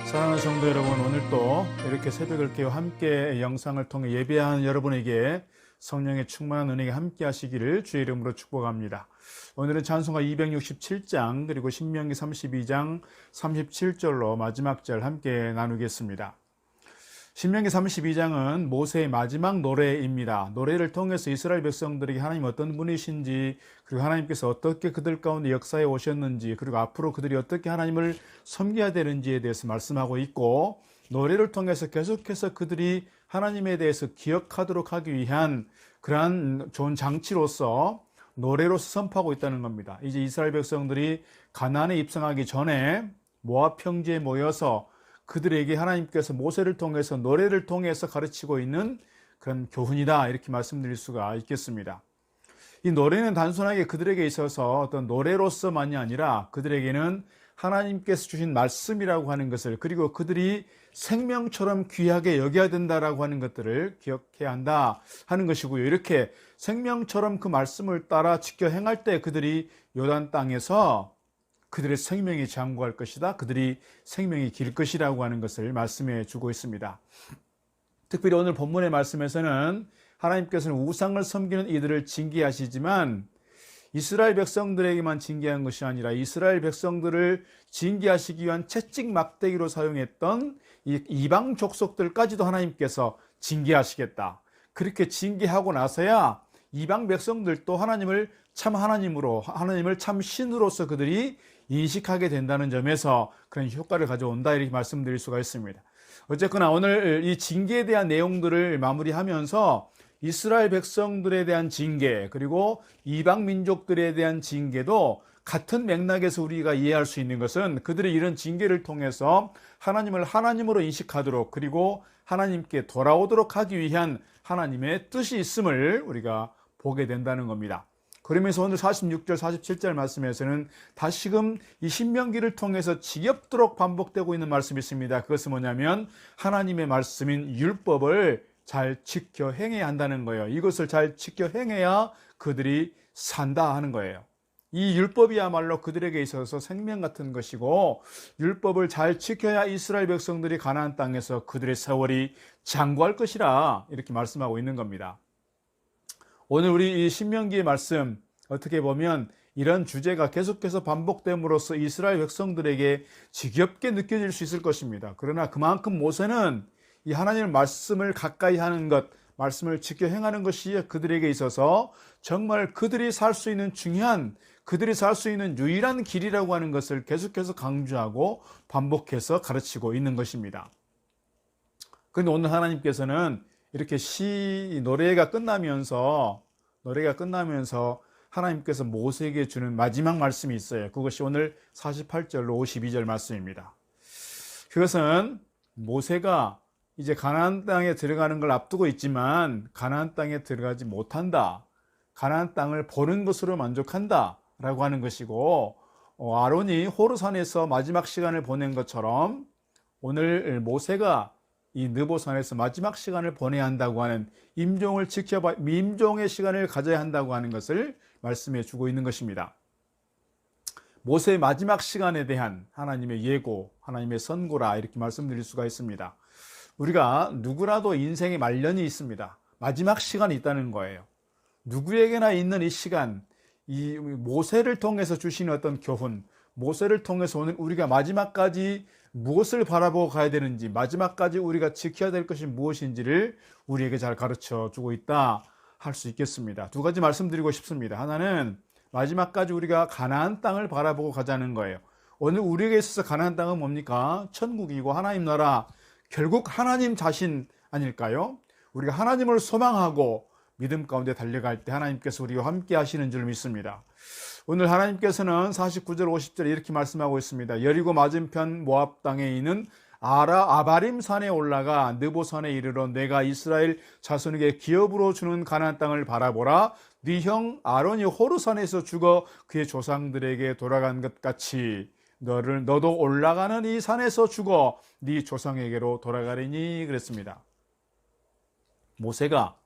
사랑하는 성도 여러분, 오늘도 이렇게 새벽을 깨워 함께 영상을 통해 예배하는 여러분에게 성령의 충만한 은혜가 함께 하시기를 주의 이름으로 축복합니다. 오늘은 찬송가 267장 그리고 신명기 32장 37절로 마지막 절 함께 나누겠습니다. 신명기 32장은 모세의 마지막 노래입니다. 노래를 통해서 이스라엘 백성들에게 하나님 어떤 분이신지, 그리고 하나님께서 어떻게 그들 가운데 역사에 오셨는지, 그리고 앞으로 그들이 어떻게 하나님을 섬겨야 되는지에 대해서 말씀하고 있고, 노래를 통해서 계속해서 그들이 하나님에 대해서 기억하도록 하기 위한 그러한 좋은 장치로서 노래로서 선포하고 있다는 겁니다. 이제 이스라엘 백성들이 가나안에 입성하기 전에 모압 평지에 모여서 그들에게 하나님께서 모세를 통해서 노래를 통해서 가르치고 있는 그런 교훈이다, 이렇게 말씀드릴 수가 있겠습니다. 이 노래는 단순하게 그들에게 있어서 어떤 노래로서만이 아니라 그들에게는 하나님께서 주신 말씀이라고 하는 것을, 그리고 그들이 생명처럼 귀하게 여겨야 된다라고 하는 것들을 기억해야 한다 하는 것이고요. 이렇게 생명처럼 그 말씀을 따라 지켜 행할 때 그들이 요단 땅에서 그들의 생명이 장구할 것이다, 그들이 생명이 길 것이라고 하는 것을 말씀해 주고 있습니다. 특별히 오늘 본문의 말씀에서는 하나님께서는 우상을 섬기는 이들을 징계하시지만 이스라엘 백성들에게만 징계한 것이 아니라 이스라엘 백성들을 징계하시기 위한 채찍 막대기로 사용했던 이 이방 족속들까지도 하나님께서 징계하시겠다, 그렇게 징계하고 나서야 이방 백성들도 하나님을 참 하나님으로, 하나님을 참 신으로서 그들이 인식하게 된다는 점에서 그런 효과를 가져온다, 이렇게 말씀드릴 수가 있습니다. 어쨌거나 오늘 이 징계에 대한 내용들을 마무리하면서 이스라엘 백성들에 대한 징계, 그리고 이방 민족들에 대한 징계도 같은 맥락에서 우리가 이해할 수 있는 것은 그들의 이런 징계를 통해서 하나님을 하나님으로 인식하도록, 그리고 하나님께 돌아오도록 하기 위한 하나님의 뜻이 있음을 우리가 보게 된다는 겁니다. 그러면서 오늘 46절 47절 말씀에서는 다시금 이 신명기를 통해서 지겹도록 반복되고 있는 말씀이 있습니다. 그것은 뭐냐면 하나님의 말씀인 율법을 잘 지켜 행해야 한다는 거예요. 이것을 잘 지켜 행해야 그들이 산다 하는 거예요. 이 율법이야말로 그들에게 있어서 생명 같은 것이고, 율법을 잘 지켜야 이스라엘 백성들이 가나안 땅에서 그들의 세월이 장구할 것이라, 이렇게 말씀하고 있는 겁니다. 오늘 우리 이 신명기의 말씀, 어떻게 보면 이런 주제가 계속해서 반복됨으로써 이스라엘 백성들에게 지겹게 느껴질 수 있을 것입니다. 그러나 그만큼 모세는 이 하나님의 말씀을 가까이 하는 것, 말씀을 지켜 행하는 것이 그들에게 있어서 정말 그들이 살 수 있는 중요한, 그들이 살 수 있는 유일한 길이라고 하는 것을 계속해서 강조하고 반복해서 가르치고 있는 것입니다. 그런데 오늘 하나님께서는 이렇게 노래가 끝나면서 하나님께서 모세에게 주는 마지막 말씀이 있어요. 그것이 오늘 48절로 52절 말씀입니다. 그것은 모세가 이제 가나안 땅에 들어가는 걸 앞두고 있지만 가나안 땅에 들어가지 못한다, 가나안 땅을 보는 것으로 만족한다 라고 하는 것이고, 아론이 호르산에서 마지막 시간을 보낸 것처럼 오늘 모세가 이 느보산에서 마지막 시간을 보내야 한다고 하는, 임종의 시간을 가져야 한다고 하는 것을 말씀해 주고 있는 것입니다. 모세의 마지막 시간에 대한 하나님의 예고, 하나님의 선고라, 이렇게 말씀드릴 수가 있습니다. 우리가 누구라도 인생의 말년이 있습니다. 마지막 시간이 있다는 거예요. 누구에게나 있는 이 시간, 이 모세를 통해서 주신 어떤 교훈, 모세를 통해서 오늘 우리가 마지막까지 무엇을 바라보고 가야 되는지, 마지막까지 우리가 지켜야 될 것이 무엇인지를 우리에게 잘 가르쳐 주고 있다 할 수 있겠습니다. 두 가지 말씀드리고 싶습니다. 하나는 마지막까지 우리가 가나안 땅을 바라보고 가자는 거예요. 오늘 우리에게 있어서 가나안 땅은 뭡니까? 천국이고 하나님 나라, 결국 하나님 자신 아닐까요? 우리가 하나님을 소망하고 믿음 가운데 달려갈 때 하나님께서 우리와 함께 하시는 줄 믿습니다. 오늘 하나님께서는 49절 50절에 이렇게 말씀하고 있습니다. 여리고 맞은편 모압 땅에 있는 아바림 산에 올라가 느보산에 이르러 내가 이스라엘 자손에게 기업으로 주는 가나안 땅을 바라보라. 네 형 아론이 호르산에서 죽어 그의 조상들에게 돌아간 것 같이 너도 올라가는 이 산에서 죽어 네 조상에게로 돌아가리니, 그랬습니다. 모세가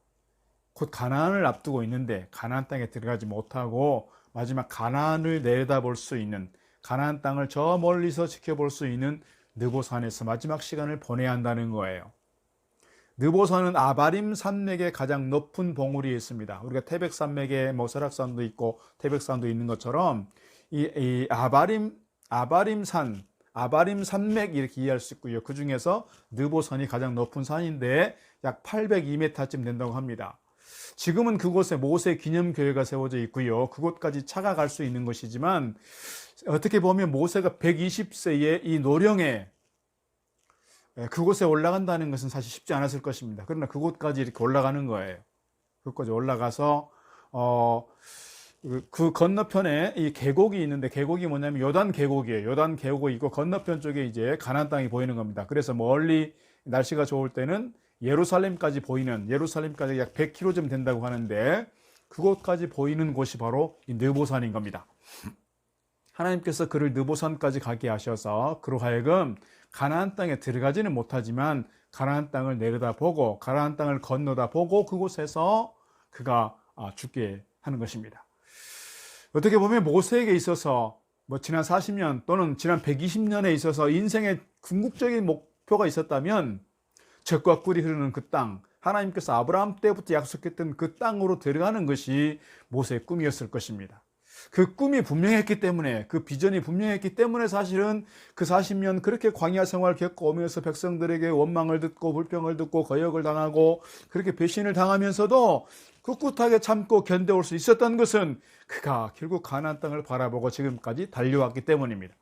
곧 가나안을 앞두고 있는데 가나안 땅에 들어가지 못하고 마지막 가나안을 내다볼 수 있는, 가나안 땅을 저 멀리서 지켜볼 수 있는 느보산에서 마지막 시간을 보내야 한다는 거예요. 느보산은 아바림 산맥의 가장 높은 봉우리에 있습니다. 우리가 태백 산맥에 설악산도 있고 태백산도 있는 것처럼 이 아바림 산맥 이렇게 이해할 수 있고요. 그 중에서 느보산이 가장 높은 산인데 약 802m쯤 된다고 합니다. 지금은 그곳에 모세 기념교회가 세워져 있고요. 그곳까지 차가 갈 수 있는 것이지만 어떻게 보면 모세가 120세의 이 노령에 그곳에 올라간다는 것은 사실 쉽지 않았을 것입니다. 그러나 그곳까지 이렇게 올라가는 거예요. 그곳까지 올라가서 그 건너편에 이 계곡이 있는데, 계곡이 뭐냐면 요단 계곡이에요. 요단 계곡이 있고 건너편 쪽에 이제 가나안 땅이 보이는 겁니다. 그래서 멀리 날씨가 좋을 때는 예루살렘까지 약 100km쯤 된다고 하는데, 그곳까지 보이는 곳이 바로 이 느보산인 겁니다. 하나님께서 그를 느보산까지 가게 하셔서 그로 하여금 가나안 땅에 들어가지는 못하지만 가나안 땅을 내려다보고 가나안 땅을 건너다보고 그곳에서 그가 죽게 하는 것입니다. 어떻게 보면 모세에게 있어서 지난 40년 또는 지난 120년에 있어서 인생의 궁극적인 목표가 있었다면 젖과 꿀이 흐르는 그 땅, 하나님께서 아브라함 때부터 약속했던 그 땅으로 들어가는 것이 모세의 꿈이었을 것입니다. 그 꿈이 분명했기 때문에, 그 비전이 분명했기 때문에 사실은 그 40년 그렇게 광야 생활 겪어오면서 백성들에게 원망을 듣고 불평을 듣고 거역을 당하고 그렇게 배신을 당하면서도 꿋꿋하게 참고 견뎌올 수 있었던 것은 그가 결국 가나안 땅을 바라보고 지금까지 달려왔기 때문입니다.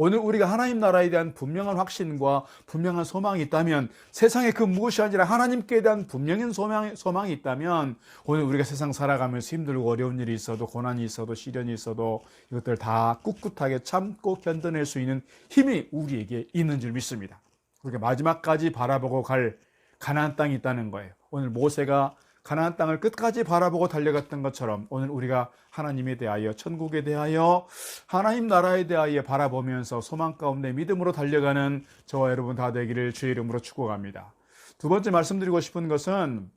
오늘 우리가 하나님 나라에 대한 분명한 확신과 분명한 소망이 있다면, 세상에 그 무엇이 아니라 하나님께 대한 분명한 소망이 있다면, 오늘 우리가 세상 살아가면서 힘들고 어려운 일이 있어도, 고난이 있어도, 시련이 있어도 이것들 다 꿋꿋하게 참고 견뎌낼 수 있는 힘이 우리에게 있는 줄 믿습니다. 우리가 마지막까지 바라보고 갈 가나안 땅이 있다는 거예요. 오늘 모세가 가나안 땅을 끝까지 바라보고 달려갔던 것처럼 오늘 우리가 하나님에 대하여, 천국에 대하여, 하나님 나라에 대하여 바라보면서 소망 가운데 믿음으로 달려가는 저와 여러분 다 되기를 주의 이름으로 축복합니다. 두 번째 말씀드리고 싶은 것은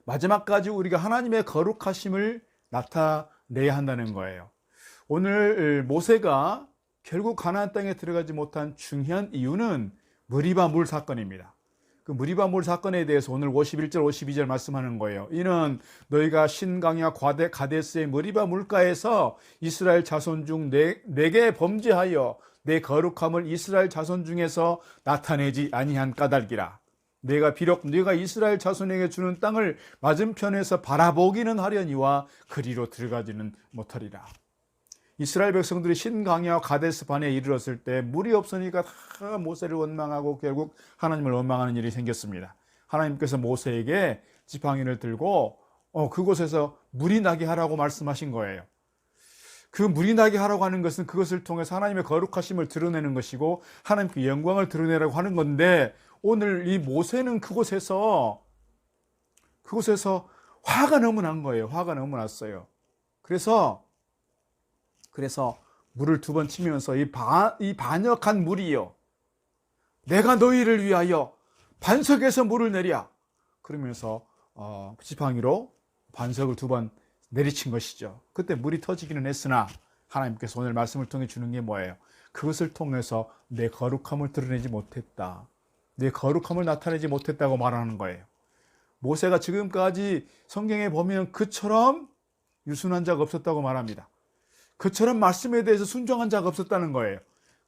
마지막까지 우리가 하나님의 거룩하심을 나타내야 한다는 거예요. 오늘 모세가 결국 가나안 땅에 들어가지 못한 중요한 이유는 머리바 물 사건입니다. 그 무리바 물 사건에 대해서 오늘 51절 52절 말씀하는 거예요. 이는 너희가 신강야 가데스의 머리바 물가에서 이스라엘 자손 중 내게 범죄하여 내 거룩함을 이스라엘 자손 중에서 나타내지 아니한 까닭이라. 내가 비록 네가 이스라엘 자손에게 주는 땅을 맞은편에서 바라보기는 하려니와 그리로 들어가지는 못하리라. 이스라엘 백성들이 신강야 가데스 반에 이르렀을 때 물이 없으니까 다 모세를 원망하고 결국 하나님을 원망하는 일이 생겼습니다. 하나님께서 모세에게 지팡이를 들고 그곳에서 물이 나게 하라고 말씀하신 거예요. 그 물이 나게 하라고 하는 것은 그것을 통해서 하나님의 거룩하심을 드러내는 것이고 하나님께 영광을 드러내라고 하는 건데, 오늘 이 모세는 그곳에서 화가 너무 난 거예요. 화가 너무 났어요. 그래서 물을 두 번 치면서 이 반역한 물이요, 내가 너희를 위하여 반석에서 물을 내랴, 그러면서 지팡이로 반석을 두 번 내리친 것이죠. 그때 물이 터지기는 했으나 하나님께서 오늘 말씀을 통해 주는 게 뭐예요? 그것을 통해서 내 거룩함을 드러내지 못했다, 내 거룩함을 나타내지 못했다고 말하는 거예요. 모세가 지금까지 성경에 보면 그처럼 유순한 자가 없었다고 말합니다. 그처럼 말씀에 대해서 순종한 자가 없었다는 거예요.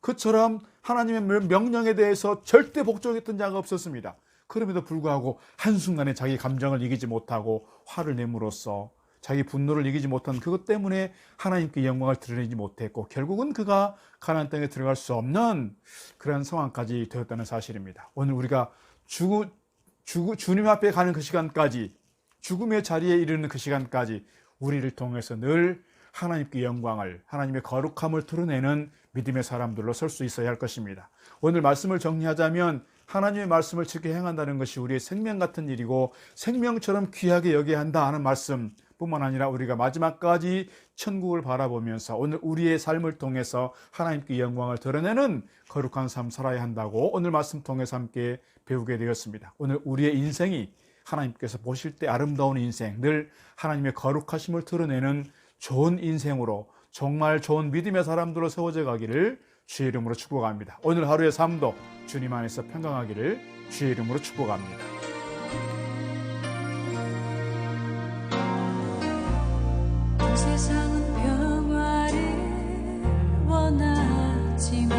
그처럼 하나님의 명령에 대해서 절대 복종했던 자가 없었습니다. 그럼에도 불구하고 한순간에 자기 감정을 이기지 못하고 화를 내므로써 자기 분노를 이기지 못한 그것 때문에 하나님께 영광을 드러내지 못했고 결국은 그가 가나안 땅에 들어갈 수 없는 그런 상황까지 되었다는 사실입니다. 오늘 우리가 주님 앞에 가는 그 시간까지, 죽음의 자리에 이르는 그 시간까지 우리를 통해서 늘 하나님께 영광을, 하나님의 거룩함을 드러내는 믿음의 사람들로 설 수 있어야 할 것입니다. 오늘 말씀을 정리하자면 하나님의 말씀을 지켜 행한다는 것이 우리의 생명 같은 일이고 생명처럼 귀하게 여겨야 한다 하는 말씀 뿐만 아니라 우리가 마지막까지 천국을 바라보면서 오늘 우리의 삶을 통해서 하나님께 영광을 드러내는 거룩한 삶 살아야 한다고 오늘 말씀 통해서 함께 배우게 되었습니다. 오늘 우리의 인생이 하나님께서 보실 때 아름다운 인생, 늘 하나님의 거룩하심을 드러내는 좋은 인생으로, 정말 좋은 믿음의 사람들로 세워져 가기를 주의 이름으로 축복합니다. 오늘 하루의 삶도 주님 안에서 평강하기를 주의 이름으로 축복합니다. 세상은 평화를 원하지만